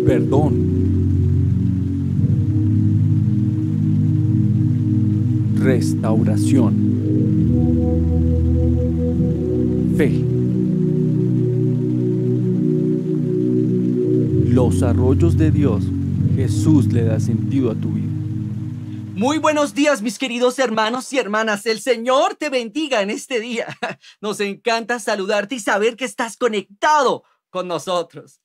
perdón, restauración, fe. Los arroyos de Dios, Jesús le da sentido a tu vida. Muy buenos días, mis queridos hermanos y hermanas. El Señor te bendiga en este día. Nos encanta saludarte y saber que estás conectado con nosotros.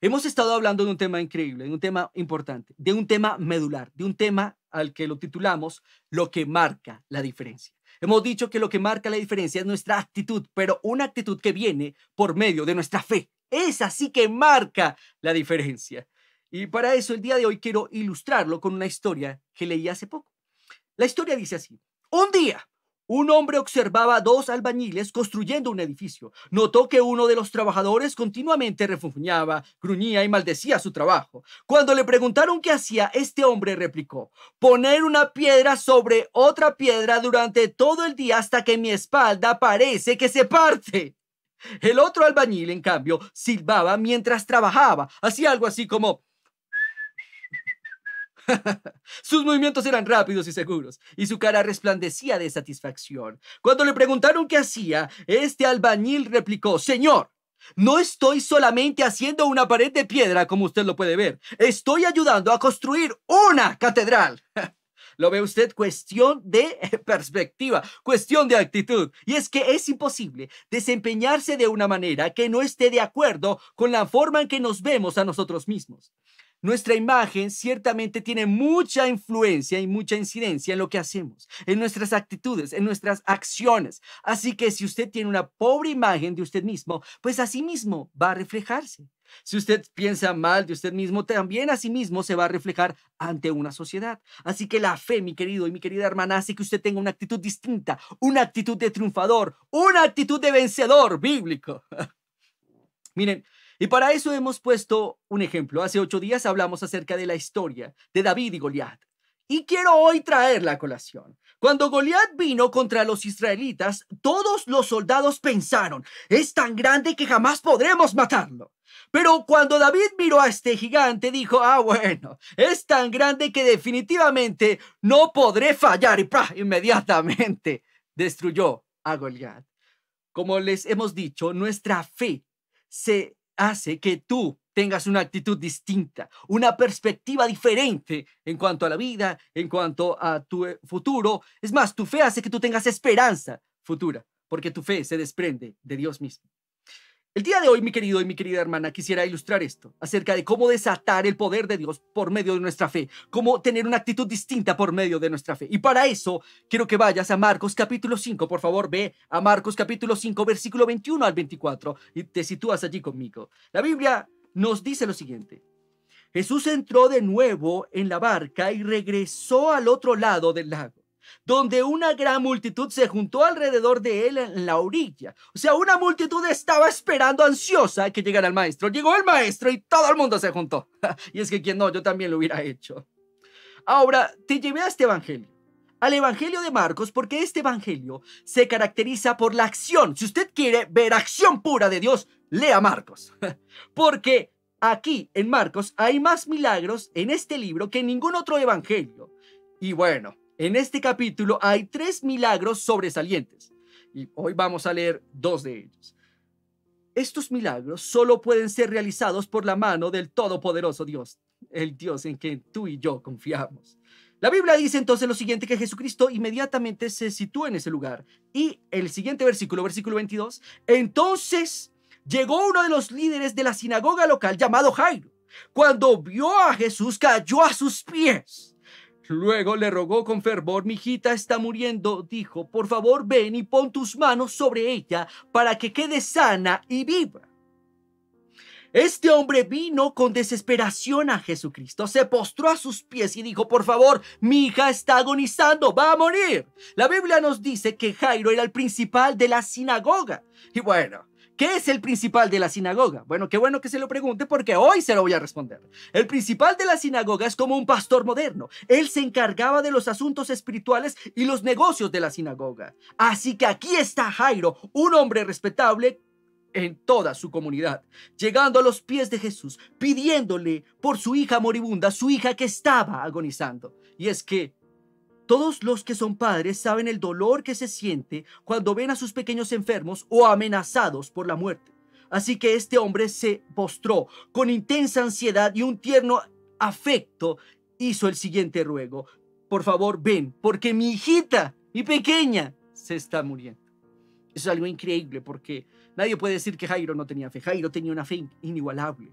Hemos estado hablando de un tema increíble, de un tema importante, de un tema medular, de un tema al que lo titulamos lo que marca la diferencia. Hemos dicho que lo que marca la diferencia es nuestra actitud, pero una actitud que viene por medio de nuestra fe. Es así que marca la diferencia. Y para eso el día de hoy quiero ilustrarlo con una historia que leí hace poco. La historia dice así: un día, un hombre observaba a dos albañiles construyendo un edificio. Notó que uno de los trabajadores continuamente refunfuñaba, gruñía y maldecía su trabajo. Cuando le preguntaron qué hacía, este hombre replicó: poner una piedra sobre otra piedra durante todo el día hasta que mi espalda parece que se parte. El otro albañil, en cambio, silbaba mientras trabajaba. Hacía algo así como... Sus movimientos eran rápidos y seguros, y su cara resplandecía de satisfacción. Cuando le preguntaron qué hacía, este albañil replicó: señor, no estoy solamente haciendo una pared de piedra, como usted lo puede ver. Estoy ayudando a construir una catedral. ¿Lo ve usted? Cuestión de perspectiva, cuestión de actitud. Y es que es imposible desempeñarse de una manera que no esté de acuerdo con la forma en que nos vemos a nosotros mismos. Nuestra imagen ciertamente tiene mucha influencia y mucha incidencia en lo que hacemos, en nuestras actitudes, en nuestras acciones. Así que si usted tiene una pobre imagen de usted mismo, pues así mismo va a reflejarse. Si usted piensa mal de usted mismo, también así mismo se va a reflejar ante una sociedad. Así que la fe, mi querido y mi querida hermana, hace que usted tenga una actitud distinta, una actitud de triunfador, una actitud de vencedor bíblico. Miren, y para eso hemos puesto un ejemplo. Hace 8 días hablamos acerca de la historia de David y Goliat. Y quiero hoy traerla a colación. Cuando Goliat vino contra los israelitas, todos los soldados pensaron: es tan grande que jamás podremos matarlo. Pero cuando David miró a este gigante, dijo: bueno, es tan grande que definitivamente no podré fallar. Y ¡prá! Inmediatamente destruyó a Goliat. Como les hemos dicho, nuestra fe se hace que tú tengas una actitud distinta, una perspectiva diferente en cuanto a la vida, en cuanto a tu futuro. Es más, tu fe hace que tú tengas esperanza futura, porque tu fe se desprende de Dios mismo. El día de hoy, mi querido y mi querida hermana, quisiera ilustrar esto, acerca de cómo desatar el poder de Dios por medio de nuestra fe, cómo tener una actitud distinta por medio de nuestra fe. Y para eso, quiero que vayas a Marcos capítulo 5, por favor, ve a Marcos capítulo 5, versículo 21 al 24, y te sitúas allí conmigo. La Biblia nos dice lo siguiente: Jesús entró de nuevo en la barca y regresó al otro lado del lago, donde una gran multitud se juntó alrededor de él en la orilla. O sea, una multitud estaba esperando ansiosa que llegara el maestro. Llegó el maestro y todo el mundo se juntó. Y es que quien no, yo también lo hubiera hecho. Ahora, te llevé a este evangelio, al evangelio de Marcos, porque este evangelio se caracteriza por la acción. Si usted quiere ver acción pura de Dios, lea Marcos. Porque aquí en Marcos hay más milagros en este libro que en ningún otro evangelio. Y bueno, en este capítulo hay 3 milagros sobresalientes y hoy vamos a leer 2 de ellos. Estos milagros solo pueden ser realizados por la mano del todopoderoso Dios, el Dios en quien tú y yo confiamos. La Biblia dice entonces lo siguiente, que Jesucristo inmediatamente se sitúa en ese lugar. Y el siguiente versículo 22, entonces llegó uno de los líderes de la sinagoga local llamado Jairo. Cuando vio a Jesús, cayó a sus pies. Luego le rogó con fervor: mi hijita está muriendo, dijo, por favor ven y pon tus manos sobre ella para que quede sana y viva. Este hombre vino con desesperación a Jesucristo, se postró a sus pies y dijo: por favor, mi hija está agonizando, va a morir. La Biblia nos dice que Jairo era el principal de la sinagoga. Y bueno, ¿qué es el principal de la sinagoga? Bueno, qué bueno que se lo pregunte, porque hoy se lo voy a responder. El principal de la sinagoga es como un pastor moderno. Él se encargaba de los asuntos espirituales y los negocios de la sinagoga. Así que aquí está Jairo, un hombre respetable, en toda su comunidad, llegando a los pies de Jesús, pidiéndole por su hija moribunda, su hija que estaba agonizando. Y es que todos los que son padres saben el dolor que se siente cuando ven a sus pequeños enfermos o amenazados por la muerte. Así que este hombre se postró con intensa ansiedad y un tierno afecto. Hizo el siguiente ruego: por favor, ven, porque mi hijita, mi pequeña, se está muriendo. Eso es algo increíble, porque nadie puede decir que Jairo no tenía fe. Jairo tenía una fe inigualable.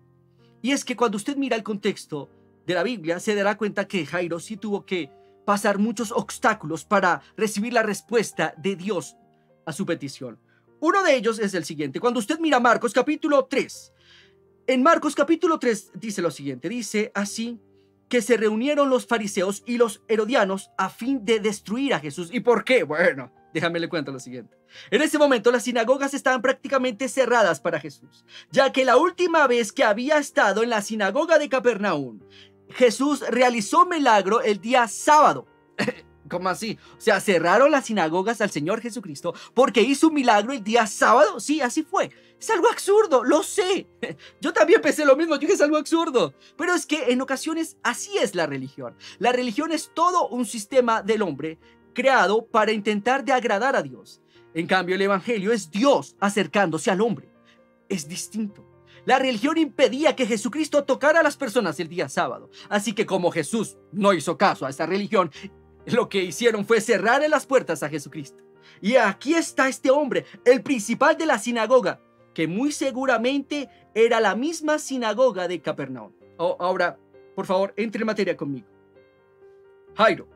Y es que cuando usted mira el contexto de la Biblia, se dará cuenta que Jairo sí tuvo que pasar muchos obstáculos para recibir la respuesta de Dios a su petición. Uno de ellos es el siguiente. Cuando usted mira Marcos capítulo 3, en Marcos capítulo 3 dice lo siguiente, dice así: que se reunieron los fariseos y los herodianos a fin de destruir a Jesús. ¿Y por qué? Bueno, déjame le cuento lo siguiente. En ese momento las sinagogas estaban prácticamente cerradas para Jesús, ya que la última vez que había estado en la sinagoga de Capernaum, Jesús realizó milagro el día sábado. ¿Cómo así? O sea, cerraron las sinagogas al Señor Jesucristo porque hizo un milagro el día sábado. Sí, así fue. Es algo absurdo, lo sé. Yo también pensé lo mismo, yo dije es algo absurdo. Pero es que en ocasiones así es la religión. La religión es todo un sistema del hombre creado para intentar de agradar a Dios. En cambio, el evangelio es Dios acercándose al hombre. Es distinto. La religión impedía que Jesucristo tocara a las personas el día sábado. Así que como Jesús no hizo caso a esa religión, lo que hicieron fue cerrarle las puertas a Jesucristo. Y aquí está este hombre, el principal de la sinagoga, que muy seguramente era la misma sinagoga de Capernaum. Ahora, por favor, entre en materia conmigo. Jairo,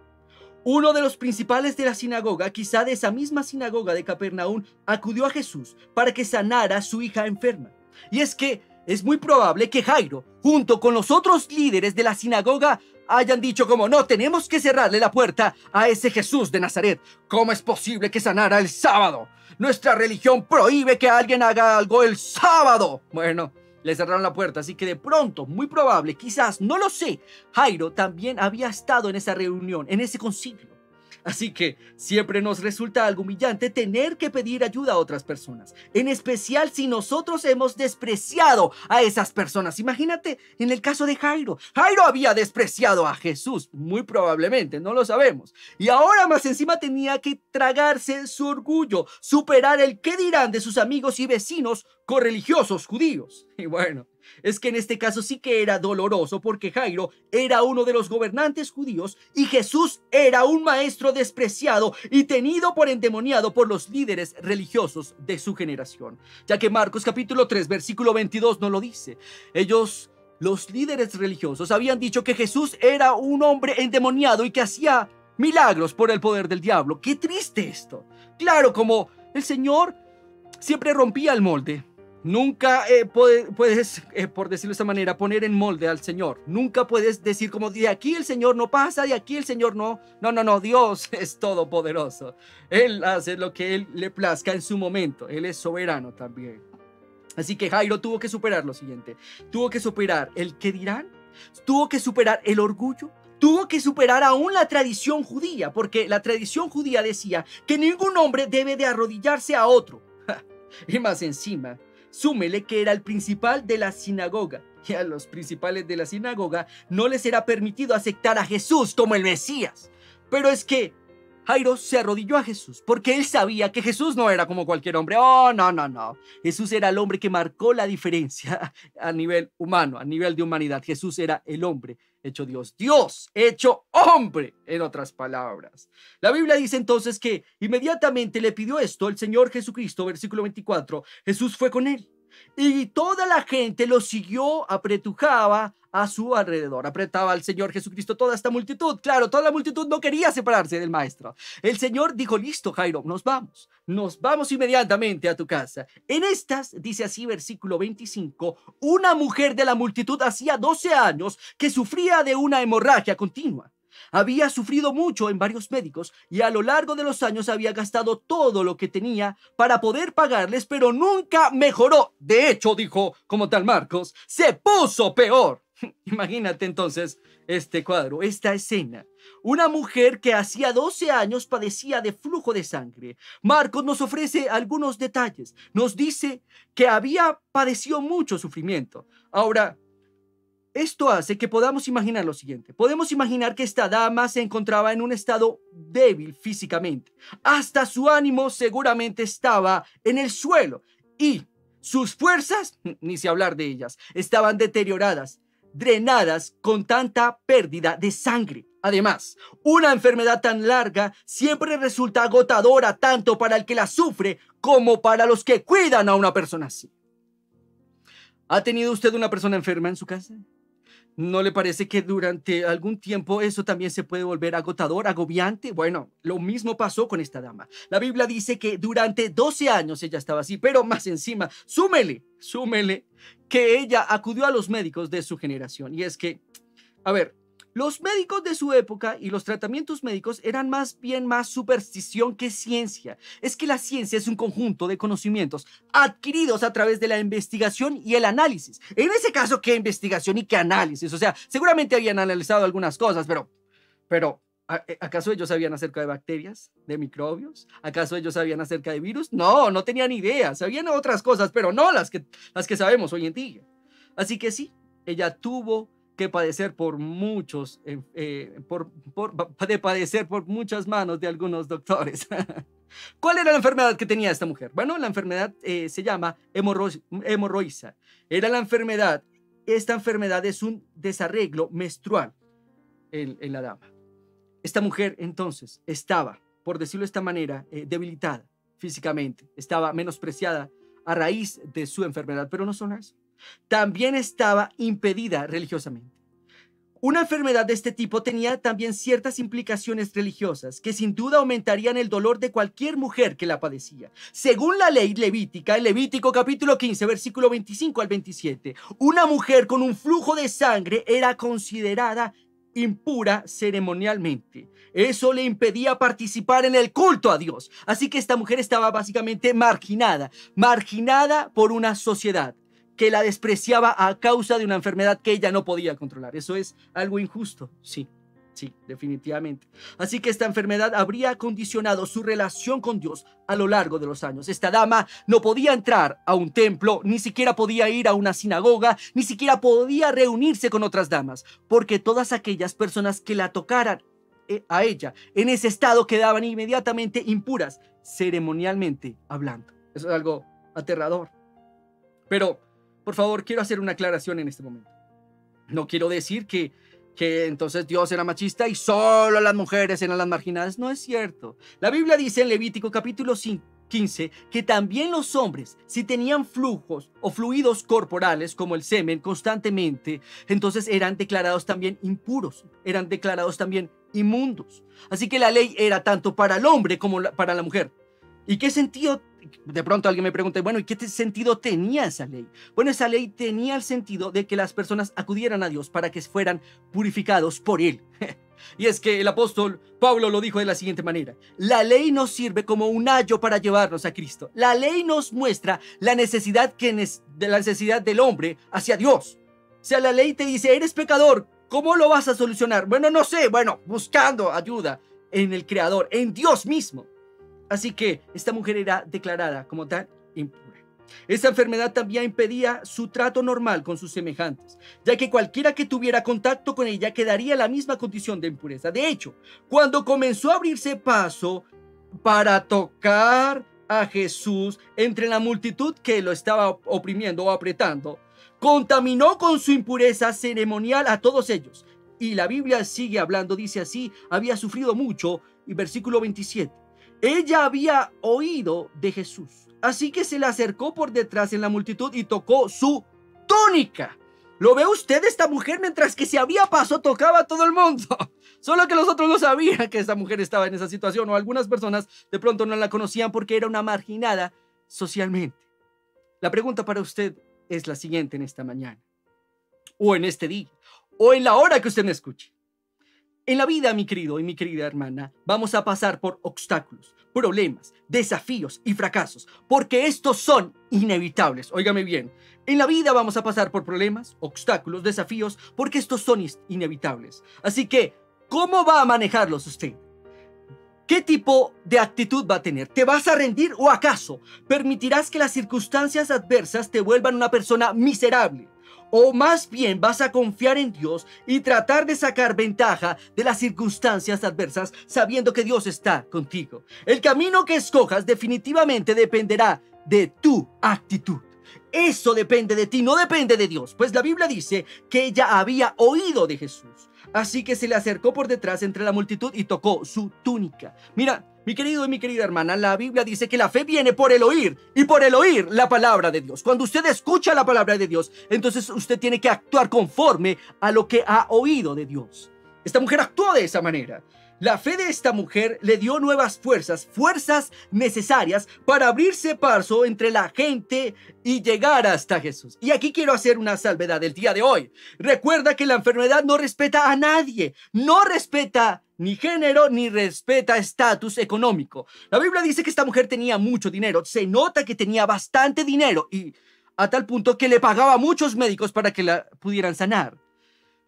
uno de los principales de la sinagoga, quizá de esa misma sinagoga de Capernaum, acudió a Jesús para que sanara a su hija enferma. Y es que es muy probable que Jairo, junto con los otros líderes de la sinagoga, hayan dicho como: no, tenemos que cerrarle la puerta a ese Jesús de Nazaret. ¿Cómo es posible que sanara el sábado? Nuestra religión prohíbe que alguien haga algo el sábado. Bueno, le cerraron la puerta, así que de pronto, muy probable, quizás, no lo sé, Jairo también había estado en esa reunión, en ese concilio. Así que siempre nos resulta algo humillante tener que pedir ayuda a otras personas, en especial si nosotros hemos despreciado a esas personas. Imagínate en el caso de Jairo. Jairo había despreciado a Jesús, muy probablemente, no lo sabemos. Y ahora más encima tenía que tragarse su orgullo, superar el qué dirán de sus amigos y vecinos correligiosos judíos. Y bueno, es que en este caso sí que era doloroso, porque Jairo era uno de los gobernantes judíos y Jesús era un maestro despreciado y tenido por endemoniado por los líderes religiosos de su generación, ya que Marcos capítulo 3 versículo 22 nos lo dice. Los líderes religiosos habían dicho que Jesús era un hombre endemoniado y que hacía milagros por el poder del diablo. ¡Qué triste esto! Claro, como el Señor siempre rompía el molde. Nunca puedes, por decirlo de esta manera, poner en molde al Señor. Nunca puedes decir como: de aquí el Señor no pasa, de aquí el Señor no. No, Dios es todopoderoso. Él hace lo que Él le plazca en su momento. Él es soberano también. Así que Jairo tuvo que superar lo siguiente. Tuvo que superar el qué dirán. Tuvo que superar el orgullo. Tuvo que superar aún la tradición judía, porque la tradición judía decía que ningún hombre debe de arrodillarse a otro. Y más encima, súmele que era el principal de la sinagoga, y a los principales de la sinagoga no les era permitido aceptar a Jesús como el Mesías. Pero es que Jairo se arrodilló a Jesús porque él sabía que Jesús no era como cualquier hombre. Oh, no. Jesús era el hombre que marcó la diferencia a nivel humano, a nivel de humanidad. Jesús era el hombre hecho Dios. Dios hecho hombre, en otras palabras. La Biblia dice entonces que inmediatamente le pidió esto el Señor Jesucristo, versículo 24. Jesús fue con él y toda la gente lo siguió, apretujaba a su alrededor, apretaba al Señor Jesucristo toda esta multitud. Claro, toda la multitud no quería separarse del maestro. El Señor dijo: listo, Jairo, nos vamos inmediatamente a tu casa. En estas, dice así versículo 25, una mujer de la multitud hacía 12 años que sufría de una hemorragia continua. Había sufrido mucho en varios médicos y a lo largo de los años había gastado todo lo que tenía para poder pagarles, pero nunca mejoró. De hecho, dijo como tal Marcos, se puso peor. Imagínate entonces este cuadro, esta escena. Una mujer que hacía 12 años padecía de flujo de sangre. Marcos nos ofrece algunos detalles. Nos dice que había padecido mucho sufrimiento. Ahora, esto hace que podamos imaginar lo siguiente. Podemos imaginar que esta dama se encontraba en un estado débil físicamente. Hasta su ánimo seguramente estaba en el suelo. Y sus fuerzas, ni se hablar de ellas, estaban deterioradas, drenadas con tanta pérdida de sangre. Además, una enfermedad tan larga siempre resulta agotadora tanto para el que la sufre como para los que cuidan a una persona así. ¿Ha tenido usted una persona enferma en su casa? ¿No le parece que durante algún tiempo eso también se puede volver agotador, agobiante? Bueno, lo mismo pasó con esta dama. La Biblia dice que durante 12 años ella estaba así, pero más encima, súmele que ella acudió a los médicos de su generación. Y es que, a ver, los médicos de su época y los tratamientos médicos eran más bien más superstición que ciencia. Es que la ciencia es un conjunto de conocimientos adquiridos a través de la investigación y el análisis. En ese caso, ¿qué investigación y qué análisis? O sea, seguramente habían analizado algunas cosas, pero ¿acaso ellos sabían acerca de bacterias, de microbios? ¿Acaso ellos sabían acerca de virus? No, no tenían idea. Sabían otras cosas, pero no las que sabemos hoy en día. Así que sí, ella tuvo que padecer por muchos, de padecer por muchas manos de algunos doctores. ¿Cuál era la enfermedad que tenía esta mujer? Bueno, la enfermedad se llama hemorroisa. Era la enfermedad, esta enfermedad es un desarreglo menstrual en la dama. Esta mujer entonces estaba, por decirlo de esta manera, debilitada físicamente, estaba menospreciada a raíz de su enfermedad, pero no solo eso. También estaba impedida religiosamente. Una enfermedad de este tipo tenía también ciertas implicaciones religiosas que sin duda aumentarían el dolor de cualquier mujer que la padecía. Según la ley levítica, en Levítico capítulo 15, versículo 25 al 27, una mujer con un flujo de sangre era considerada impura ceremonialmente. Eso le impedía participar en el culto a Dios. Así que esta mujer estaba básicamente marginada por una sociedad que la despreciaba a causa de una enfermedad que ella no podía controlar. Eso es algo injusto, sí, definitivamente. Así que esta enfermedad habría condicionado su relación con Dios a lo largo de los años. Esta dama no podía entrar a un templo, ni siquiera podía ir a una sinagoga, ni siquiera podía reunirse con otras damas, porque todas aquellas personas que la tocaran a ella en ese estado quedaban inmediatamente impuras, ceremonialmente hablando. Eso es algo aterrador. Pero por favor, quiero hacer una aclaración en este momento. No quiero decir que entonces Dios era machista y solo las mujeres eran las marginadas. No es cierto. La Biblia dice en Levítico capítulo 15 que también los hombres, si tenían flujos o fluidos corporales como el semen constantemente, entonces eran declarados también impuros, eran declarados también inmundos. Así que la ley era tanto para el hombre como para la mujer. ¿Y qué sentido? De pronto alguien me pregunta, bueno, ¿y qué sentido tenía esa ley? Bueno, esa ley tenía el sentido de que las personas acudieran a Dios para que fueran purificados por Él. Y es que el apóstol Pablo lo dijo de la siguiente manera: la ley nos sirve como un ayo para llevarnos a Cristo. La ley nos muestra la necesidad del hombre hacia Dios. O sea, la ley te dice, eres pecador, ¿cómo lo vas a solucionar? Bueno, no sé, buscando ayuda en el Creador, en Dios mismo. Así que esta mujer era declarada como tal impura. Esta enfermedad también impedía su trato normal con sus semejantes, ya que cualquiera que tuviera contacto con ella quedaría en la misma condición de impureza. De hecho, cuando comenzó a abrirse paso para tocar a Jesús entre la multitud que lo estaba oprimiendo o apretando, contaminó con su impureza ceremonial a todos ellos. Y la Biblia sigue hablando, dice así: había sufrido mucho, y versículo 27. Ella había oído de Jesús, así que se le acercó por detrás en la multitud y tocó su túnica. ¿Lo ve usted? Esta mujer, mientras que se abría paso, tocaba a todo el mundo. Solo que los otros no sabían que esta mujer estaba en esa situación, o algunas personas de pronto no la conocían porque era una marginada socialmente. La pregunta para usted es la siguiente en esta mañana, o en este día, o en la hora que usted me escuche. En la vida, mi querido y mi querida hermana, vamos a pasar por obstáculos, problemas, desafíos y fracasos, porque estos son inevitables. Óigame bien, en la vida vamos a pasar por problemas, obstáculos, desafíos, porque estos son inevitables. Así que, ¿cómo va a manejarlos usted? ¿Qué tipo de actitud va a tener? ¿Te vas a rendir o acaso permitirás que las circunstancias adversas te vuelvan una persona miserable? ¿O más bien vas a confiar en Dios y tratar de sacar ventaja de las circunstancias adversas sabiendo que Dios está contigo? El camino que escojas definitivamente dependerá de tu actitud. Eso depende de ti, no depende de Dios, pues la Biblia dice que ella había oído de Jesús. Así que se le acercó por detrás entre la multitud y tocó su túnica. Mira, mi querido y mi querida hermana, la Biblia dice que la fe viene por el oír y por el oír la palabra de Dios. Cuando usted escucha la palabra de Dios, entonces usted tiene que actuar conforme a lo que ha oído de Dios. Esta mujer actuó de esa manera. La fe de esta mujer le dio nuevas fuerzas necesarias para abrirse paso entre la gente y llegar hasta Jesús. Y aquí quiero hacer una salvedad del día de hoy. Recuerda que la enfermedad no respeta a nadie, no respeta ni género, ni respeta estatus económico. La Biblia dice que esta mujer tenía mucho dinero, se nota que tenía bastante dinero y a tal punto que le pagaba a muchos médicos para que la pudieran sanar.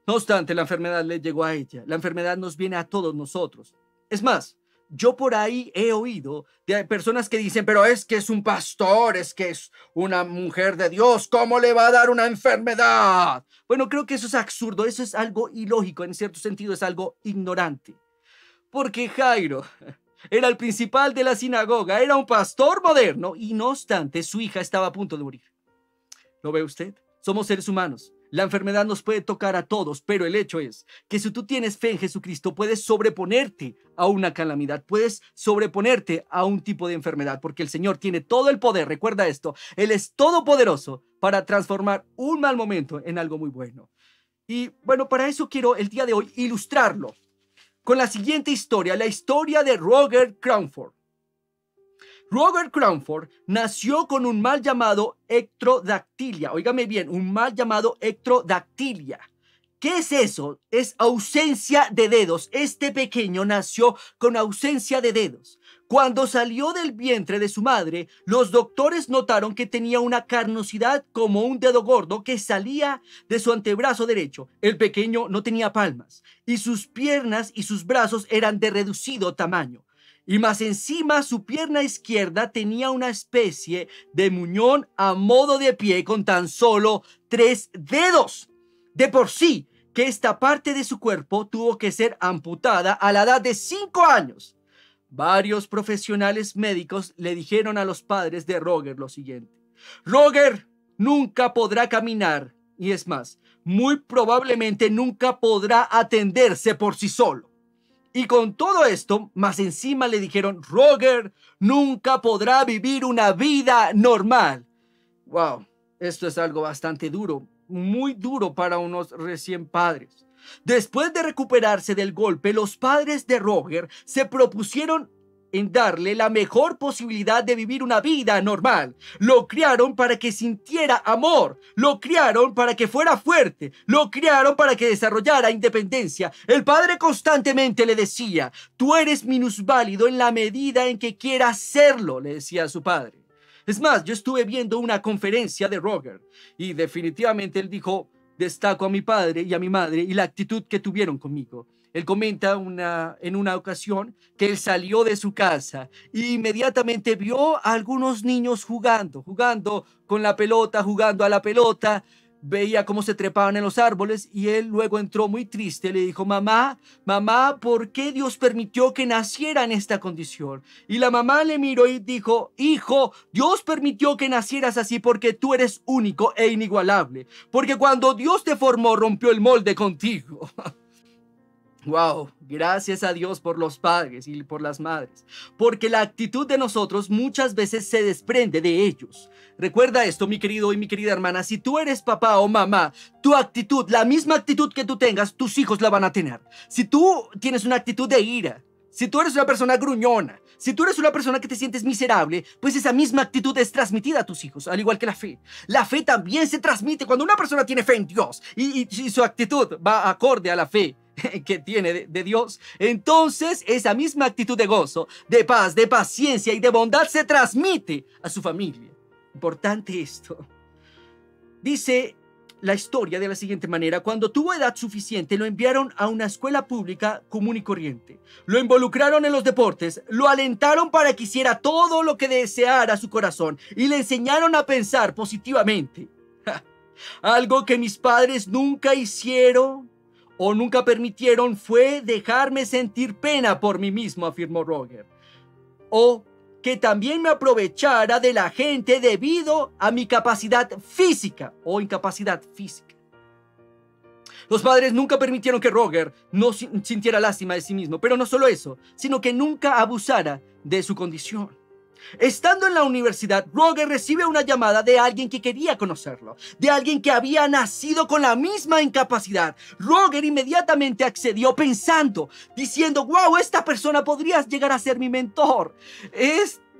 No obstante, la enfermedad le llegó a ella. La enfermedad nos viene a todos nosotros. Es más, yo por ahí he oído de personas que dicen, pero es que es un pastor, es que es una mujer de Dios, ¿cómo le va a dar una enfermedad? Bueno, creo que eso es absurdo, eso es algo ilógico, en cierto sentido es algo ignorante. Porque Jairo era el principal de la sinagoga, era un pastor moderno y no obstante su hija estaba a punto de morir. ¿Lo ve usted? Somos seres humanos. La enfermedad nos puede tocar a todos, pero el hecho es que si tú tienes fe en Jesucristo, puedes sobreponerte a una calamidad, puedes sobreponerte a un tipo de enfermedad, porque el Señor tiene todo el poder. Recuerda esto, Él es todopoderoso para transformar un mal momento en algo muy bueno. Y bueno, para eso quiero el día de hoy ilustrarlo con la siguiente historia, la historia de Roger Crawford. Roger Crawford nació con un mal llamado ectrodactilia. Óigame bien, un mal llamado ectrodactilia. ¿Qué es eso? Es ausencia de dedos. Este pequeño nació con ausencia de dedos. Cuando salió del vientre de su madre, los doctores notaron que tenía una carnosidad como un dedo gordo que salía de su antebrazo derecho. El pequeño no tenía palmas y sus piernas y sus brazos eran de reducido tamaño. Y más encima su pierna izquierda tenía una especie de muñón a modo de pie con tan solo 3 dedos. De por sí que esta parte de su cuerpo tuvo que ser amputada a la edad de 5 años. Varios profesionales médicos le dijeron a los padres de Roger lo siguiente: Roger nunca podrá caminar y es más, muy probablemente nunca podrá atenderse por sí solo. Y con todo esto, más encima le dijeron, Roger nunca podrá vivir una vida normal. Wow, esto es algo bastante duro, muy duro para unos recién padres. Después de recuperarse del golpe, los padres de Roger se propusieron en darle la mejor posibilidad de vivir una vida normal. Lo criaron para que sintiera amor, lo criaron para que fuera fuerte, lo criaron para que desarrollara independencia. El padre constantemente le decía, tú eres minusválido en la medida en que quieras serlo, le decía a su padre. Es más, yo estuve viendo una conferencia de Roger y definitivamente él dijo, destaco a mi padre y a mi madre y la actitud que tuvieron conmigo. Él comenta en una ocasión que él salió de su casa e inmediatamente vio a algunos niños jugando con la pelota, jugando a la pelota. Veía cómo se trepaban en los árboles y él luego entró muy triste. Le dijo, mamá, ¿por qué Dios permitió que naciera en esta condición? Y la mamá le miró y dijo, hijo, Dios permitió que nacieras así porque tú eres único e inigualable. Porque cuando Dios te formó, rompió el molde contigo. Wow, gracias a Dios por los padres y por las madres, porque la actitud de nosotros muchas veces se desprende de ellos. Recuerda esto, mi querido y mi querida hermana, si tú eres papá o mamá, tu actitud, la misma actitud que tú tengas, tus hijos la van a tener. Si tú tienes una actitud de ira, si tú eres una persona gruñona, si tú eres una persona que te sientes miserable, pues esa misma actitud es transmitida a tus hijos, al igual que la fe. La fe también se transmite cuando una persona tiene fe en Dios y su actitud va acorde a la fe que tiene de Dios, entonces esa misma actitud de gozo, de paz, de paciencia y de bondad se transmite a su familia. Importante esto. Dice la historia de la siguiente manera: cuando tuvo edad suficiente, lo enviaron a una escuela pública común y corriente. Lo involucraron en los deportes, lo alentaron para que hiciera todo lo que deseara su corazón y le enseñaron a pensar positivamente. Algo que mis padres nunca hicieron o nunca permitieron fue dejarme sentir pena por mí mismo, afirmó Roger. O que también me aprovechara de la gente debido a mi capacidad física o incapacidad física. Los padres nunca permitieron que Roger no sintiera lástima de sí mismo, pero no solo eso, sino que nunca abusara de su condición. Estando en la universidad, Roger recibe una llamada de alguien que quería conocerlo, de alguien que había nacido con la misma incapacidad. Roger inmediatamente accedió diciendo, wow, esta persona podría llegar a ser mi mentor.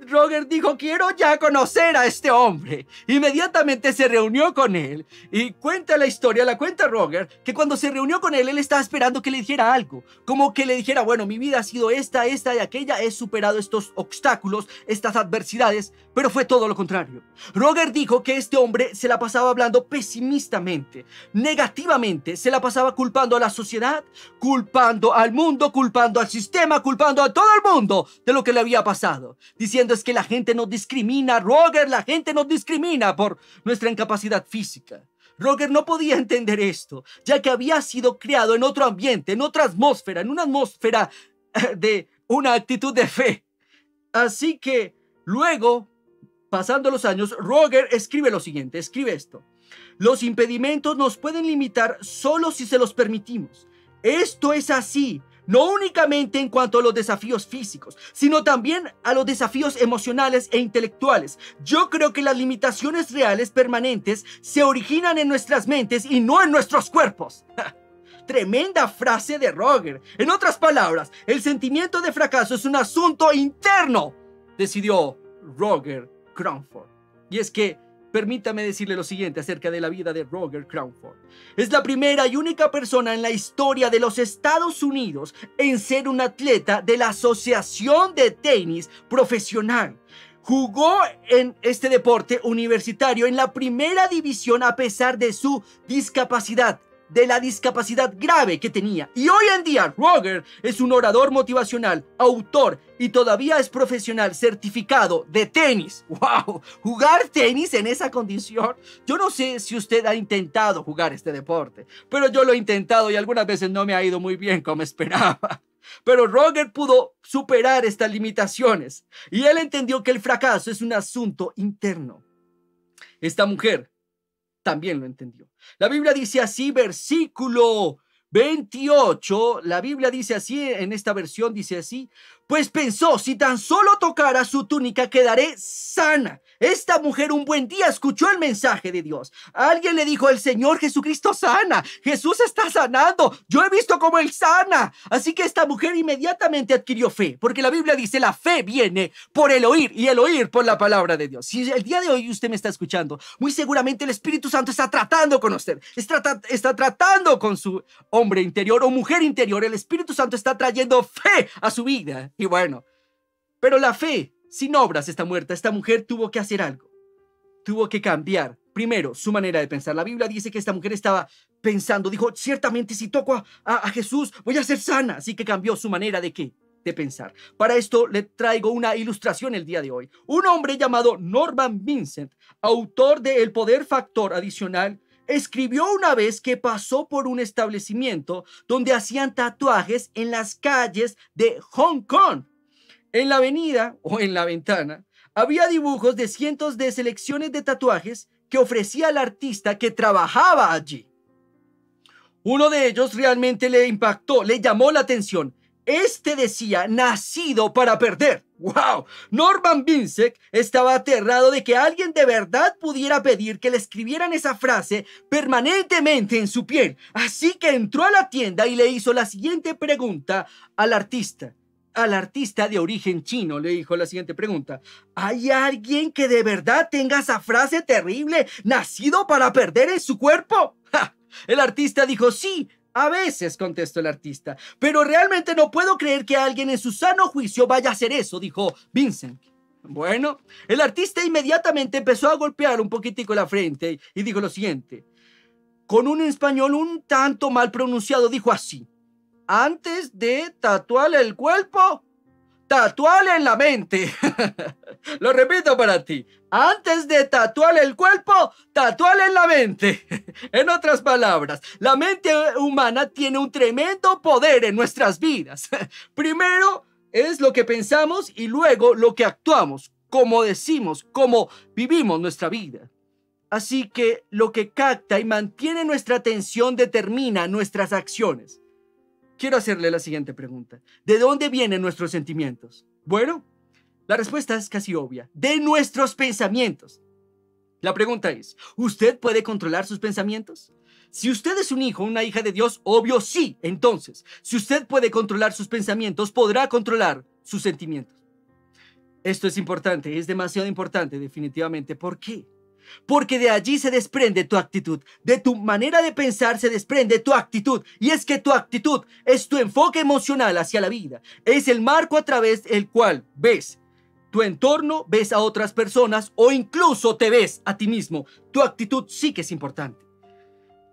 Roger dijo, quiero ya conocer a este hombre. Inmediatamente se reunió con él y cuenta la historia, la cuenta Roger, que cuando se reunió con él estaba esperando que le dijera algo, como que le dijera, bueno, mi vida ha sido esta y aquella, he superado estos obstáculos, estas adversidades, pero fue todo lo contrario. Roger dijo que este hombre se la pasaba hablando pesimistamente, negativamente, se la pasaba culpando a la sociedad, culpando al mundo, culpando al sistema, culpando a todo el mundo de lo que le había pasado, diciendo, es que la gente nos discrimina, Roger, la gente nos discrimina por nuestra incapacidad física. Roger no podía entender esto, ya que había sido criado en otro ambiente, en otra atmósfera, en una atmósfera de una actitud de fe. Así que luego, pasando los años, Roger escribe lo siguiente, escribe esto: los impedimentos nos pueden limitar solo si se los permitimos. Esto es así, no únicamente en cuanto a los desafíos físicos, sino también a los desafíos emocionales e intelectuales. Yo creo que las limitaciones reales permanentes se originan en nuestras mentes y no en nuestros cuerpos. Tremenda frase de Roger. En otras palabras, el sentimiento de fracaso es un asunto interno, decidió Roger Crumford. Y es que permítame decirle lo siguiente acerca de la vida de Roger Crumford. Es la primera y única persona en la historia de los Estados Unidos en ser un atleta de la Asociación de Tenis Profesional. Jugó en este deporte universitario en la primera división a pesar de su discapacidad, de la discapacidad grave que tenía. Y hoy en día Roger es un orador motivacional, autor y todavía es profesional certificado de tenis. ¡Wow! Jugar tenis en esa condición. Yo no sé si usted ha intentado jugar este deporte, pero yo lo he intentado y algunas veces no me ha ido muy bien como esperaba. Pero Roger pudo superar estas limitaciones y él entendió que el fracaso es un asunto interno. Esta mujer también lo entendió. La Biblia dice así, versículo 28, la Biblia dice así, en esta versión dice así: pues pensó, si tan solo tocara su túnica quedaré sana. Esta mujer un buen día escuchó el mensaje de Dios. Alguien le dijo, el Señor Jesucristo sana. Jesús está sanando. Yo he visto cómo Él sana. Así que esta mujer inmediatamente adquirió fe, porque la Biblia dice, la fe viene por el oír y el oír por la palabra de Dios. Si el día de hoy usted me está escuchando, muy seguramente el Espíritu Santo está tratando con usted. Está tratando con su hombre interior o mujer interior. El Espíritu Santo está trayendo fe a su vida. Y bueno, pero la fe sin obras está muerta. Esta mujer tuvo que hacer algo. Tuvo que cambiar, primero, su manera de pensar. La Biblia dice que esta mujer estaba pensando, dijo, ciertamente si toco a Jesús voy a ser sana. Así que cambió su manera de ¿qué? De pensar. Para esto le traigo una ilustración el día de hoy. Un hombre llamado Norman Vincent, autor de El Poder Factor Adicional, escribió una vez que pasó por un establecimiento donde hacían tatuajes en las calles de Hong Kong. En la avenida o en la ventana había dibujos de cientos de selecciones de tatuajes que ofrecía el artista que trabajaba allí. Uno de ellos realmente le impactó, le llamó la atención. Este decía, nacido para perder. ¡Wow! Norman Vincent estaba aterrado de que alguien de verdad pudiera pedir que le escribieran esa frase permanentemente en su piel. Así que entró a la tienda y le hizo la siguiente pregunta al artista. Al artista de origen chino le dijo la siguiente pregunta: ¿hay alguien que de verdad tenga esa frase terrible, nacido para perder, en su cuerpo? ¡Ja! El artista dijo, sí, A veces, contestó el artista, pero realmente no puedo creer que alguien en su sano juicio vaya a hacer eso, dijo Vincent. Bueno, el artista inmediatamente empezó a golpear un poquitico la frente y dijo lo siguiente. Con un español un tanto mal pronunciado, dijo así. Antes de tatuarle el cuerpo, tatuarle en la mente. Lo repito para ti. Antes de tatuarle el cuerpo, tatuarle en la mente. En otras palabras, la mente humana tiene un tremendo poder en nuestras vidas. Primero es lo que pensamos y luego lo que actuamos, cómo decimos, cómo vivimos nuestra vida. Así que lo que capta y mantiene nuestra atención determina nuestras acciones. Quiero hacerle la siguiente pregunta. ¿De dónde vienen nuestros sentimientos? Bueno, la respuesta es casi obvia. De nuestros pensamientos. La pregunta es, ¿usted puede controlar sus pensamientos? Si usted es un hijo o una hija de Dios, obvio sí. Entonces, si usted puede controlar sus pensamientos, podrá controlar sus sentimientos. Esto es importante, es demasiado importante definitivamente. ¿Por qué? Porque de allí se desprende tu actitud. De tu manera de pensar se desprende tu actitud. Y es que tu actitud es tu enfoque emocional hacia la vida. Es el marco a través del cual ves tu entorno, ves a otras personas o incluso te ves a ti mismo. Tu actitud sí que es importante.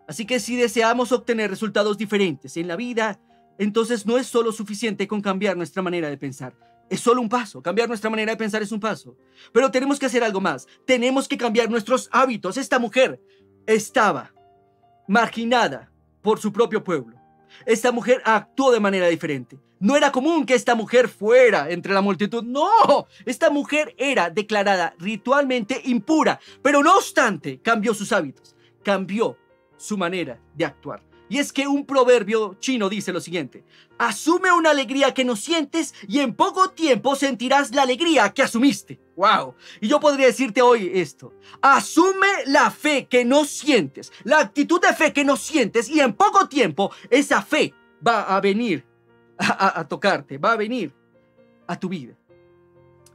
Así que si deseamos obtener resultados diferentes en la vida, entonces no es solo suficiente con cambiar nuestra manera de pensar. Es solo un paso. Cambiar nuestra manera de pensar es un paso. Pero tenemos que hacer algo más. Tenemos que cambiar nuestros hábitos. Esta mujer estaba marginada por su propio pueblo. Esta mujer actuó de manera diferente. No era común que esta mujer fuera entre la multitud. No, esta mujer era declarada ritualmente impura. Pero no obstante, cambió sus hábitos. Cambió su manera de actuar. Y es que un proverbio chino dice lo siguiente: asume una alegría que no sientes y en poco tiempo sentirás la alegría que asumiste. ¡Wow! Y yo podría decirte hoy esto: asume la fe que no sientes, la actitud de fe que no sientes y en poco tiempo esa fe va a venir a tocarte, va a venir a tu vida.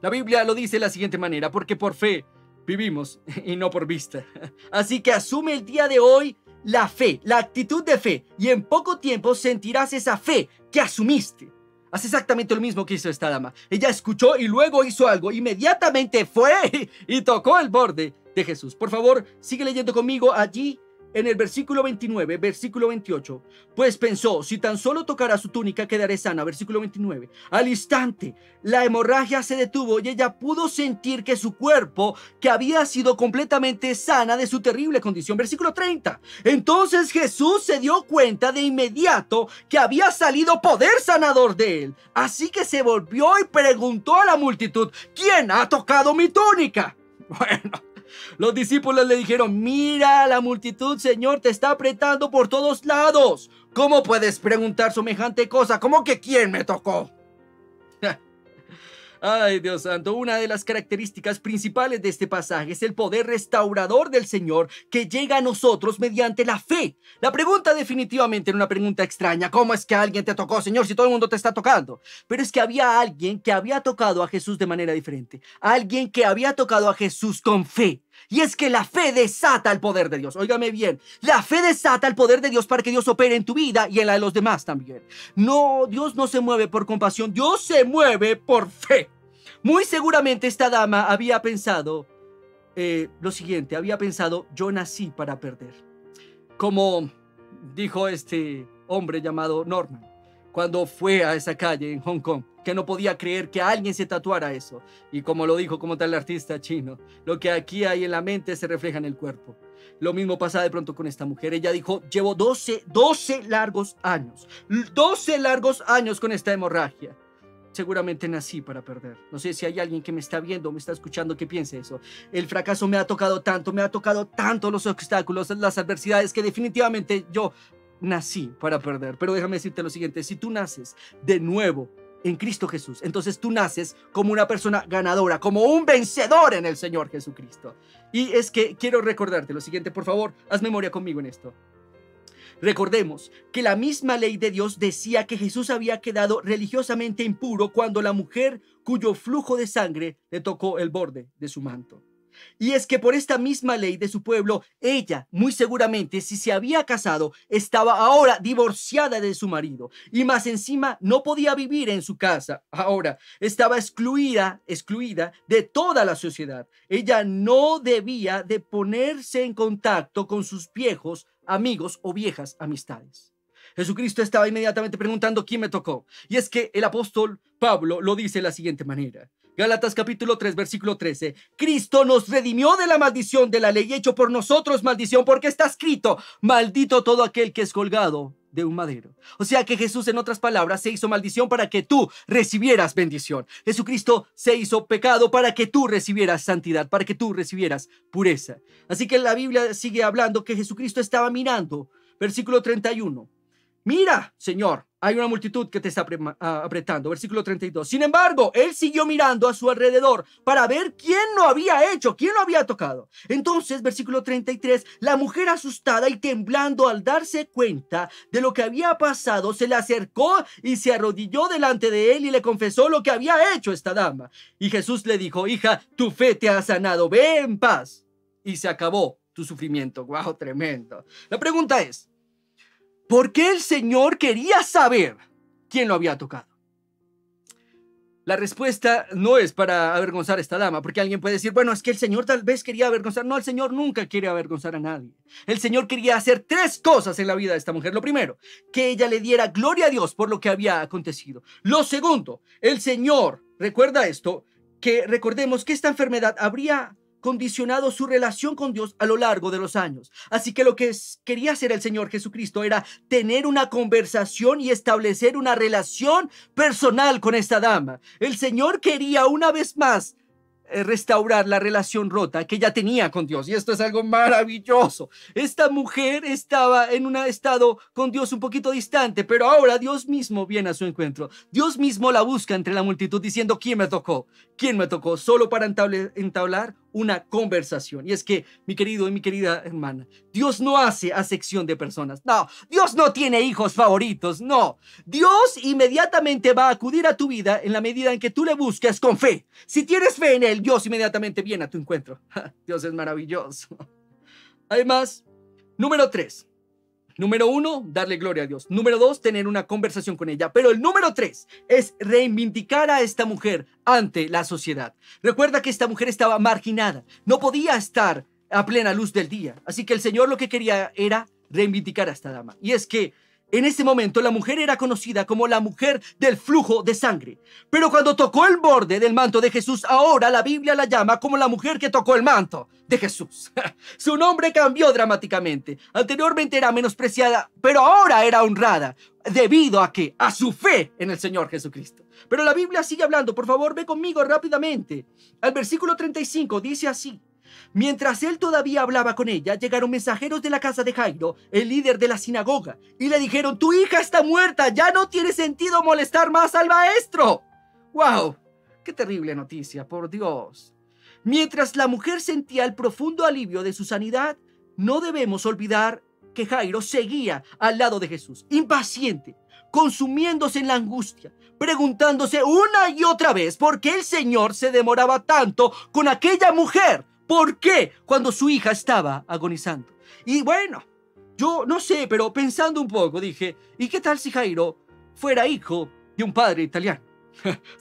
La Biblia lo dice de la siguiente manera: porque por fe vivimos y no por vista. Así que asume el día de hoy la fe, la actitud de fe, y en poco tiempo sentirás esa fe que asumiste. Haz exactamente lo mismo que hizo esta dama. Ella escuchó y luego hizo algo. Inmediatamente fue y tocó el borde de Jesús. Por favor, sigue leyendo conmigo allí en el versículo 29, versículo 28. Pues pensó, si tan solo tocara su túnica quedaré sana. Versículo 29. Al instante, la hemorragia se detuvo y ella pudo sentir que su cuerpo, que había sido completamente sana de su terrible condición. Versículo 30. Entonces Jesús se dio cuenta de inmediato que había salido poder sanador de él. Así que se volvió y preguntó a la multitud: ¿quién ha tocado mi túnica? Bueno, los discípulos le dijeron: mira, la multitud, Señor, te está apretando por todos lados. ¿Cómo puedes preguntar semejante cosa? ¿Cómo que quién me tocó? Ay, Dios santo, una de las características principales de este pasaje es el poder restaurador del Señor que llega a nosotros mediante la fe. La pregunta definitivamente era una pregunta extraña. ¿Cómo es que alguien te tocó, Señor, si todo el mundo te está tocando? Pero es que había alguien que había tocado a Jesús de manera diferente. Alguien que había tocado a Jesús con fe. Y es que la fe desata el poder de Dios. Óigame bien, la fe desata el poder de Dios para que Dios opere en tu vida y en la de los demás también. No, Dios no se mueve por compasión, Dios se mueve por fe. Muy seguramente esta dama había pensado lo siguiente, había pensado: yo nací para perder. Como dijo este hombre llamado Norman cuando fue a esa calle en Hong Kong, que no podía creer que alguien se tatuara eso. Y como lo dijo como tal artista chino, lo que aquí hay en la mente se refleja en el cuerpo. Lo mismo pasa de pronto con esta mujer. Ella dijo: llevo 12 largos años. 12 largos años con esta hemorragia. Seguramente nací para perder. No sé si hay alguien que me está viendo o me está escuchando que piense eso. El fracaso me ha tocado tanto los obstáculos, las adversidades, que definitivamente yo nací para perder. Pero déjame decirte lo siguiente: si tú naces de nuevo en Cristo Jesús, entonces tú naces como una persona ganadora, como un vencedor en el Señor Jesucristo. Y es que quiero recordarte lo siguiente, por favor, haz memoria conmigo en esto. Recordemos que la misma ley de Dios decía que Jesús había quedado religiosamente impuro cuando la mujer cuyo flujo de sangre le tocó el borde de su manto. Y es que por esta misma ley de su pueblo, ella, muy seguramente, si se había casado, estaba ahora divorciada de su marido. Y más encima, no podía vivir en su casa. Ahora, estaba excluida de toda la sociedad. Ella no debía de ponerse en contacto con sus viejos amigos o viejas amistades. Jesucristo estaba inmediatamente preguntando quién me tocó. Y es que el apóstol Pablo lo dice de la siguiente manera. Gálatas capítulo 3, versículo 13. Cristo nos redimió de la maldición de la ley, hecho por nosotros maldición, porque está escrito, maldito todo aquel que es colgado de un madero. O sea que Jesús, en otras palabras, se hizo maldición para que tú recibieras bendición. Jesucristo se hizo pecado para que tú recibieras santidad, para que tú recibieras pureza. Así que la Biblia sigue hablando que Jesucristo estaba mirando. Versículo 31. Mira, Señor, hay una multitud que te está apretando. Versículo 32. Sin embargo, él siguió mirando a su alrededor para ver quién lo había hecho, quién lo había tocado. Entonces, versículo 33, la mujer asustada y temblando al darse cuenta de lo que había pasado, se le acercó y se arrodilló delante de él y le confesó lo que había hecho esta dama. Y Jesús le dijo, hija, tu fe te ha sanado, ve en paz. Y se acabó tu sufrimiento. ¡Wow! Tremendo. La pregunta es, ¿por qué el Señor quería saber quién lo había tocado? La respuesta no es para avergonzar a esta dama, porque alguien puede decir, bueno, es que el Señor tal vez quería avergonzar. No, el Señor nunca quiere avergonzar a nadie. El Señor quería hacer tres cosas en la vida de esta mujer. Lo primero, que ella le diera gloria a Dios por lo que había acontecido. Lo segundo, el Señor, recuerda esto, que recordemos que esta enfermedad habría condicionado su relación con Dios a lo largo de los años. Así que lo que quería hacer el Señor Jesucristo era tener una conversación y establecer una relación personal con esta dama. El Señor quería una vez más restaurar la relación rota que ella tenía con Dios. Y esto es algo maravilloso. Esta mujer estaba en un estado con Dios un poquito distante, pero ahora Dios mismo viene a su encuentro. Dios mismo la busca entre la multitud diciendo, ¿quién me tocó? ¿Quién me tocó? Solo para entablar una conversación. Y es que, mi querido y mi querida hermana, Dios no hace acepción de personas. No, Dios no tiene hijos favoritos. No, Dios inmediatamente va a acudir a tu vida en la medida en que tú le busques con fe. Si tienes fe en Él, Dios inmediatamente viene a tu encuentro. Dios es maravilloso. Además, número 3. Número 1, darle gloria a Dios. Número 2, tener una conversación con ella. Pero el número 3 es reivindicar a esta mujer ante la sociedad. Recuerda que esta mujer estaba marginada. No podía estar a plena luz del día. Así que el Señor lo que quería era reivindicar a esta dama. Y es que en ese momento la mujer era conocida como la mujer del flujo de sangre. Pero cuando tocó el borde del manto de Jesús, ahora la Biblia la llama como la mujer que tocó el manto de Jesús. Su nombre cambió dramáticamente. Anteriormente era menospreciada, pero ahora era honrada. ¿Debido a qué? A su fe en el Señor Jesucristo. Pero la Biblia sigue hablando. Por favor, ve conmigo rápidamente. Al versículo 35 dice así. Mientras él todavía hablaba con ella, llegaron mensajeros de la casa de Jairo, el líder de la sinagoga, y le dijeron, tu hija está muerta, ya no tiene sentido molestar más al maestro. ¡Wow! ¡Qué terrible noticia, por Dios! Mientras la mujer sentía el profundo alivio de su sanidad, no debemos olvidar que Jairo seguía al lado de Jesús, impaciente, consumiéndose en la angustia, preguntándose una y otra vez por qué el Señor se demoraba tanto con aquella mujer. ¿Por qué? Cuando su hija estaba agonizando. Y bueno, yo no sé, pero pensando un poco dije, ¿y qué tal si Jairo fuera hijo de un padre italiano?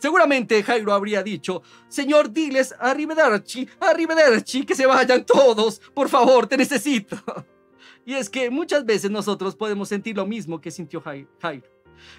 Seguramente Jairo habría dicho, Señor, diles arrivederci, arrivederci, que se vayan todos, por favor, te necesito. Y es que muchas veces nosotros podemos sentir lo mismo que sintió Jairo.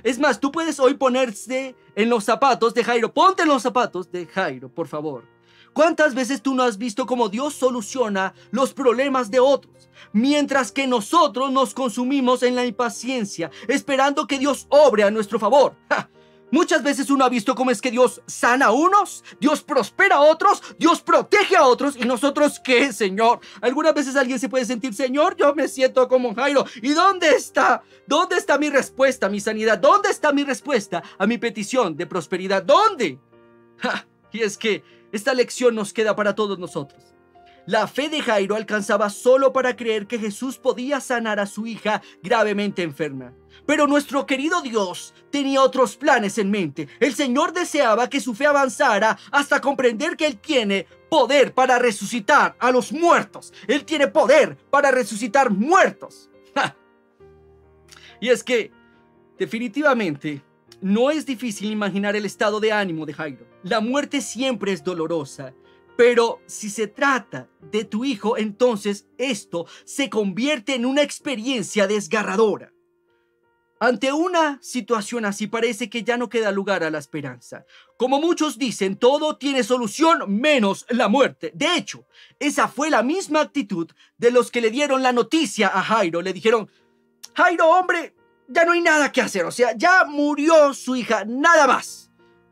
Es más, tú puedes hoy ponerse en los zapatos de Jairo. Ponte en los zapatos de Jairo, por favor. ¿Cuántas veces tú no has visto cómo Dios soluciona los problemas de otros, mientras que nosotros nos consumimos en la impaciencia, esperando que Dios obre a nuestro favor? ¡Ja! Muchas veces uno ha visto cómo es que Dios sana a unos, Dios prospera a otros, Dios protege a otros, y nosotros, ¿qué, Señor? Algunas veces alguien se puede sentir, Señor, yo me siento como Jairo. ¿Y dónde está? ¿Dónde está mi respuesta a mi sanidad? ¿Dónde está mi respuesta a mi petición de prosperidad? ¿Dónde? ¡Ja! Y es que esta lección nos queda para todos nosotros. La fe de Jairo alcanzaba solo para creer que Jesús podía sanar a su hija gravemente enferma. Pero nuestro querido Dios tenía otros planes en mente. El Señor deseaba que su fe avanzara hasta comprender que Él tiene poder para resucitar a los muertos. Él tiene poder para resucitar muertos. ¡Ja! Y es que, definitivamente, no es difícil imaginar el estado de ánimo de Jairo. La muerte siempre es dolorosa. Pero si se trata de tu hijo, entonces esto se convierte en una experiencia desgarradora. Ante una situación así parece que ya no queda lugar a la esperanza. Como muchos dicen, todo tiene solución menos la muerte. De hecho, esa fue la misma actitud de los que le dieron la noticia a Jairo. Le dijeron, Jairo, hombre, ya no hay nada que hacer. O sea, ya murió su hija, nada más.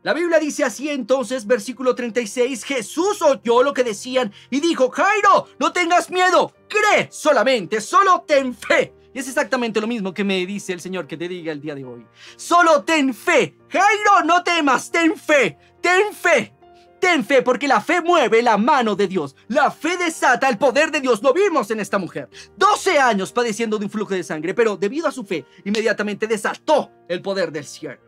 La Biblia dice así entonces, versículo 36, Jesús oyó lo que decían y dijo, Jairo, no tengas miedo, cree solamente, solo ten fe. Y es exactamente lo mismo que me dice el Señor que te diga el día de hoy. Solo ten fe. Jairo, no temas, ten fe, ten fe. Ten fe, porque la fe mueve la mano de Dios. La fe desata el poder de Dios. Lo vimos en esta mujer. 12 años padeciendo de un flujo de sangre, pero debido a su fe, inmediatamente desató el poder del cielo.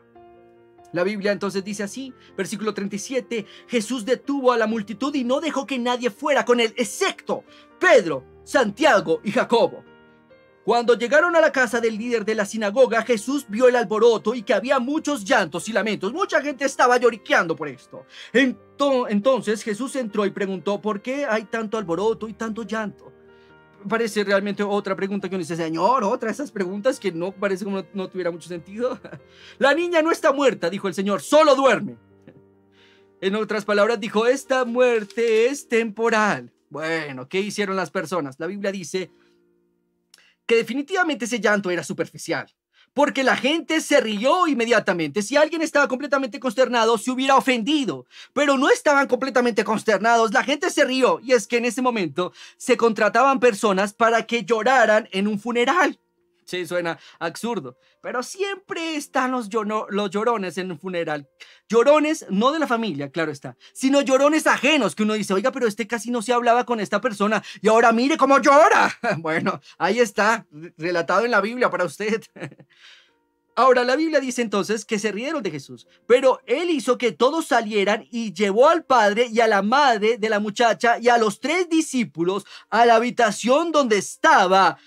La Biblia entonces dice así, versículo 37, Jesús detuvo a la multitud y no dejó que nadie fuera con él, excepto Pedro, Santiago y Jacobo. Cuando llegaron a la casa del líder de la sinagoga, Jesús vio el alboroto y que había muchos llantos y lamentos. Mucha gente estaba lloriqueando por esto. Entonces Jesús entró y preguntó, ¿por qué hay tanto alboroto y tanto llanto? Parece realmente otra pregunta que uno dice, Señor, otra de esas preguntas que no parece como no tuviera mucho sentido. La niña no está muerta, dijo el Señor, solo duerme. En otras palabras, dijo, esta muerte es temporal. Bueno, ¿qué hicieron las personas? La Biblia dice que definitivamente ese llanto era superficial, porque la gente se rió inmediatamente. Si alguien estaba completamente consternado, se hubiera ofendido, pero no estaban completamente consternados. La gente se rió, y es que en ese momento se contrataban personas para que lloraran en un funeral. Sí, suena absurdo, pero siempre están los llorones en un funeral. Llorones no de la familia, claro está, sino llorones ajenos que uno dice, oiga, pero este casi no se hablaba con esta persona y ahora mire cómo llora. Bueno, ahí está, relatado en la Biblia para usted. Ahora, la Biblia dice entonces que se rieron de Jesús, pero él hizo que todos salieran y llevó al padre y a la madre de la muchacha y a los 3 discípulos a la habitación donde estaba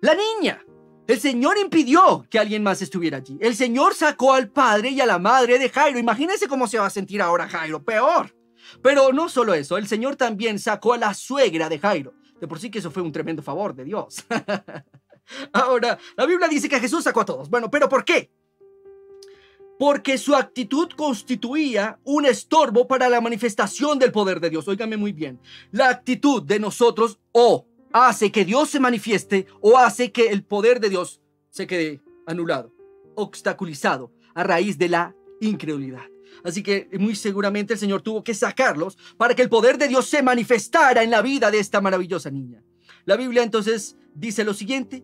la niña. El Señor impidió que alguien más estuviera allí. El Señor sacó al padre y a la madre de Jairo. Imagínense cómo se va a sentir ahora Jairo, peor. Pero no solo eso, el Señor también sacó a la suegra de Jairo. De por sí que eso fue un tremendo favor de Dios. Ahora, la Biblia dice que Jesús sacó a todos. Bueno, ¿pero por qué? Porque su actitud constituía un estorbo para la manifestación del poder de Dios. Óigame muy bien. La actitud de nosotros hace que Dios se manifieste o hace que el poder de Dios se quede anulado, obstaculizado a raíz de la incredulidad. Así que muy seguramente el Señor tuvo que sacarlos para que el poder de Dios se manifestara en la vida de esta maravillosa niña. La Biblia entonces dice lo siguiente.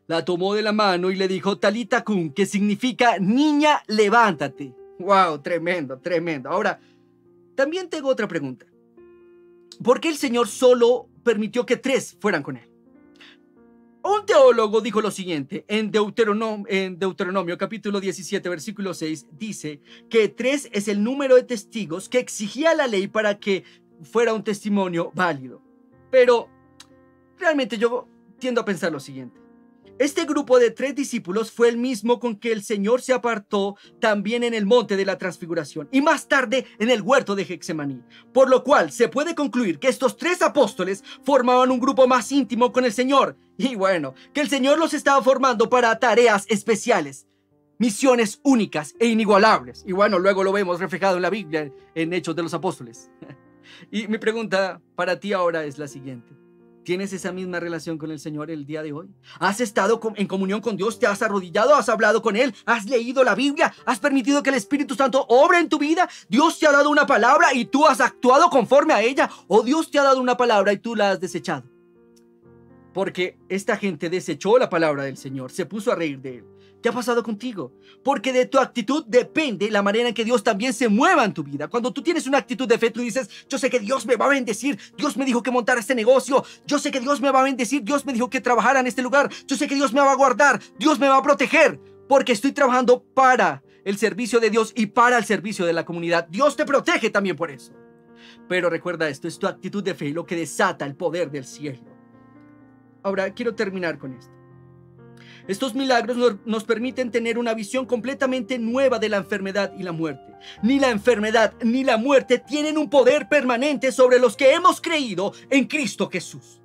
La tomó de la mano y le dijo Talita cum, que significa niña, levántate. Wow, tremendo, tremendo. Ahora, también tengo otra pregunta. ¿Por qué el Señor solo permitió que 3 fueran con él? Un teólogo dijo lo siguiente, en Deuteronomio capítulo 17, versículo 6, dice que 3 es el número de testigos que exigía la ley para que fuera un testimonio válido. Pero realmente yo tiendo a pensar lo siguiente. Este grupo de 3 discípulos fue el mismo con que el Señor se apartó también en el monte de la transfiguración y más tarde en el huerto de Getsemaní, por lo cual se puede concluir que estos 3 apóstoles formaban un grupo más íntimo con el Señor y bueno, que el Señor los estaba formando para tareas especiales, misiones únicas e inigualables. Y bueno, luego lo vemos reflejado en la Biblia, en Hechos de los Apóstoles. Y mi pregunta para ti ahora es la siguiente. ¿Tienes esa misma relación con el Señor el día de hoy? ¿Has estado en comunión con Dios? ¿Te has arrodillado? ¿Has hablado con Él? ¿Has leído la Biblia? ¿Has permitido que el Espíritu Santo obre en tu vida? ¿Dios te ha dado una palabra y tú has actuado conforme a ella? ¿O Dios te ha dado una palabra y tú la has desechado? Porque esta gente desechó la palabra del Señor, se puso a reír de Él. ¿Qué ha pasado contigo? Porque de tu actitud depende la manera en que Dios también se mueva en tu vida. Cuando tú tienes una actitud de fe, tú dices, yo sé que Dios me va a bendecir, Dios me dijo que montara este negocio, yo sé que Dios me va a bendecir, Dios me dijo que trabajara en este lugar, yo sé que Dios me va a guardar, Dios me va a proteger, porque estoy trabajando para el servicio de Dios y para el servicio de la comunidad. Dios te protege también por eso. Pero recuerda esto, es tu actitud de fe lo que desata el poder del cielo. Ahora, quiero terminar con esto. Estos milagros nos permiten tener una visión completamente nueva de la enfermedad y la muerte. Ni la enfermedad ni la muerte tienen un poder permanente sobre los que hemos creído en Cristo Jesús.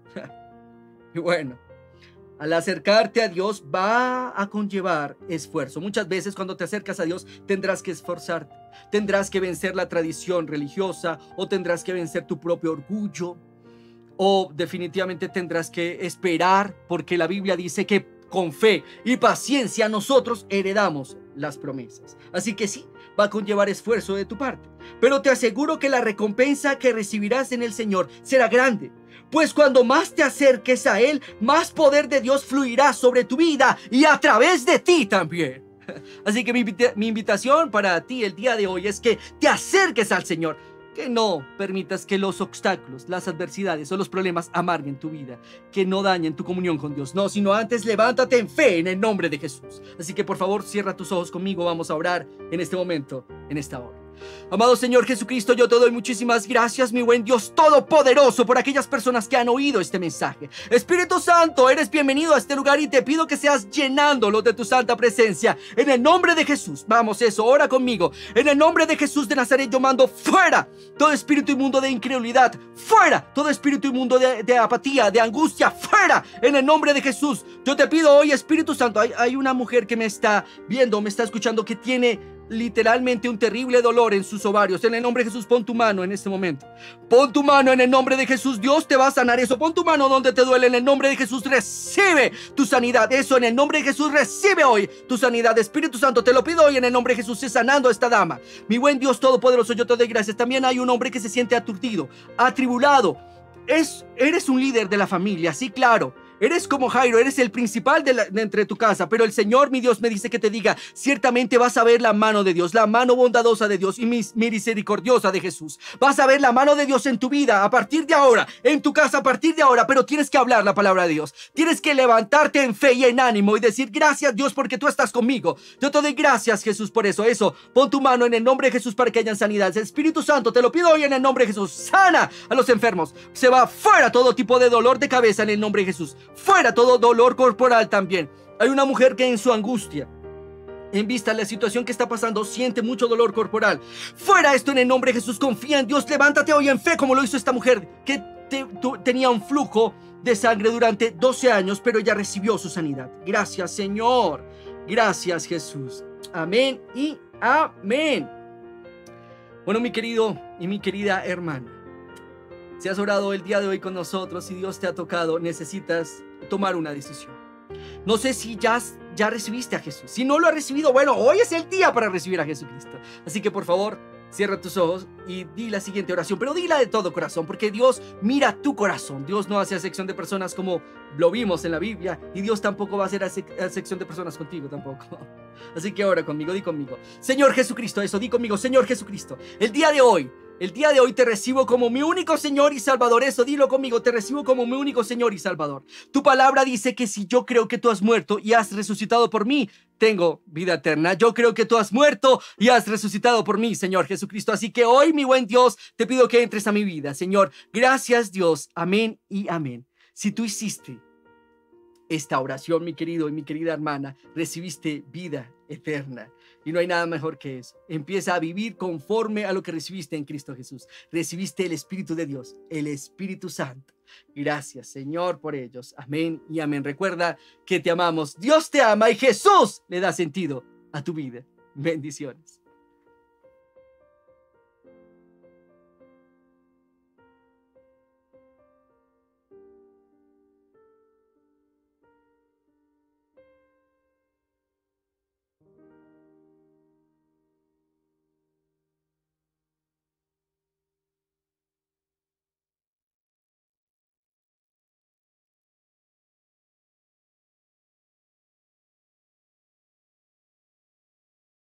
Y bueno, al acercarte a Dios va a conllevar esfuerzo. Muchas veces cuando te acercas a Dios tendrás que esforzarte. Tendrás que vencer la tradición religiosa o tendrás que vencer tu propio orgullo. O definitivamente tendrás que esperar, porque la Biblia dice que con fe y paciencia nosotros heredamos las promesas. Así que sí, va a conllevar esfuerzo de tu parte. Pero te aseguro que la recompensa que recibirás en el Señor será grande. Pues cuando más te acerques a Él, más poder de Dios fluirá sobre tu vida y a través de ti también. Así que mi invitación para ti el día de hoy es que te acerques al Señor. Que no permitas que los obstáculos, las adversidades o los problemas amarguen tu vida, que no dañen tu comunión con Dios. No, sino antes levántate en fe en el nombre de Jesús. Así que por favor cierra tus ojos conmigo, vamos a orar en este momento, en esta hora. Amado Señor Jesucristo, yo te doy muchísimas gracias, mi buen Dios todopoderoso, por aquellas personas que han oído este mensaje. Espíritu Santo, eres bienvenido a este lugar y te pido que seas llenándolos de tu santa presencia. En el nombre de Jesús, vamos eso, ora conmigo. En el nombre de Jesús de Nazaret yo mando fuera todo espíritu inmundo de incredulidad, fuera todo espíritu inmundo de apatía, de angustia, fuera. En el nombre de Jesús, yo te pido hoy, Espíritu Santo, hay una mujer que me está viendo, me está escuchando, que tiene literalmente un terrible dolor en sus ovarios. En el nombre de Jesús, pon tu mano en este momento. Pon tu mano en el nombre de Jesús. Dios te va a sanar eso. Pon tu mano donde te duele. En el nombre de Jesús, recibe tu sanidad. Eso, en el nombre de Jesús, recibe hoy tu sanidad. Espíritu Santo, te lo pido hoy en el nombre de Jesús. Sé sanando a esta dama. Mi buen Dios todopoderoso, yo te doy gracias. También hay un hombre que se siente aturdido, atribulado. Eres un líder de la familia, sí, claro. Eres como Jairo, eres el principal de entre tu casa, pero el Señor, mi Dios, me dice que te diga, ciertamente vas a ver la mano de Dios, la mano bondadosa de Dios y misericordiosa de Jesús. Vas a ver la mano de Dios en tu vida a partir de ahora, en tu casa a partir de ahora, pero tienes que hablar la palabra de Dios. Tienes que levantarte en fe y en ánimo y decir, gracias Dios porque tú estás conmigo. Yo te doy gracias, Jesús, por eso. Pon tu mano en el nombre de Jesús para que hayan sanidad. Espíritu Santo, te lo pido hoy en el nombre de Jesús. Sana a los enfermos. Se va fuera todo tipo de dolor de cabeza en el nombre de Jesús. Fuera todo dolor corporal también. Hay una mujer que en su angustia, en vista de la situación que está pasando, siente mucho dolor corporal. Fuera esto en el nombre de Jesús. Confía en Dios. Levántate hoy en fe como lo hizo esta mujer que tenía un flujo de sangre durante 12 años, pero ella recibió su sanidad. Gracias, Señor. Gracias, Jesús. Amén y amén. Bueno, mi querido y mi querida hermana, si has orado el día de hoy con nosotros y Dios te ha tocado, necesitas tomar una decisión. No sé si ya recibiste a Jesús. Si no lo has recibido, bueno, hoy es el día para recibir a Jesucristo. Así que por favor, cierra tus ojos y di la siguiente oración, pero dila de todo corazón, porque Dios mira tu corazón. Dios no hace acepción de personas como lo vimos en la Biblia, y Dios tampoco va a hacer acepción de personas contigo tampoco. Así que ora conmigo, di conmigo, Señor Jesucristo, eso, di conmigo, Señor Jesucristo, el día de hoy te recibo como mi único Señor y Salvador. Eso, dilo conmigo, te recibo como mi único Señor y Salvador. Tu palabra dice que si yo creo que tú has muerto y has resucitado por mí, tengo vida eterna. Yo creo que tú has muerto y has resucitado por mí, Señor Jesucristo. Así que hoy, mi buen Dios, te pido que entres a mi vida, Señor. Gracias, Dios. Amén y amén. Si tú hiciste esta oración, mi querido y mi querida hermana, recibiste vida eterna. Y no hay nada mejor que eso. Empieza a vivir conforme a lo que recibiste en Cristo Jesús. Recibiste el Espíritu de Dios, el Espíritu Santo. Gracias, Señor, por ellos. Amén y amén. Recuerda que te amamos. Dios te ama y Jesús le da sentido a tu vida. Bendiciones.